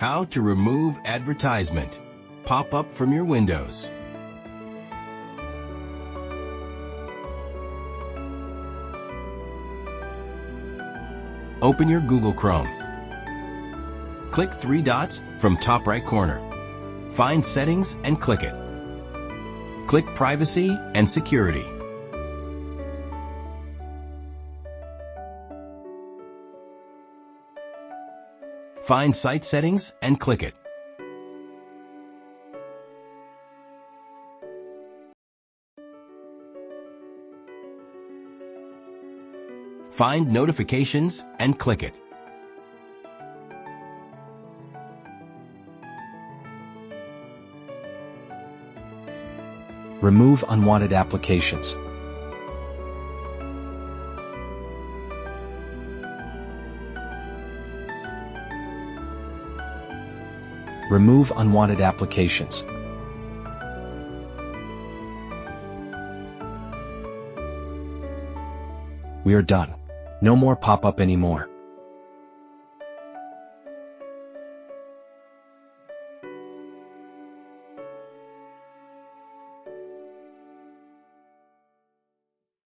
How to remove advertisement pop-up from your windows. Open your Google Chrome. Click three dots from top right corner. Find Settings and click it. Click Privacy and Security. Find Site Settings and click it. Find Notifications and click it. Remove unwanted applications. Remove unwanted applications. We are done. No more pop-up anymore.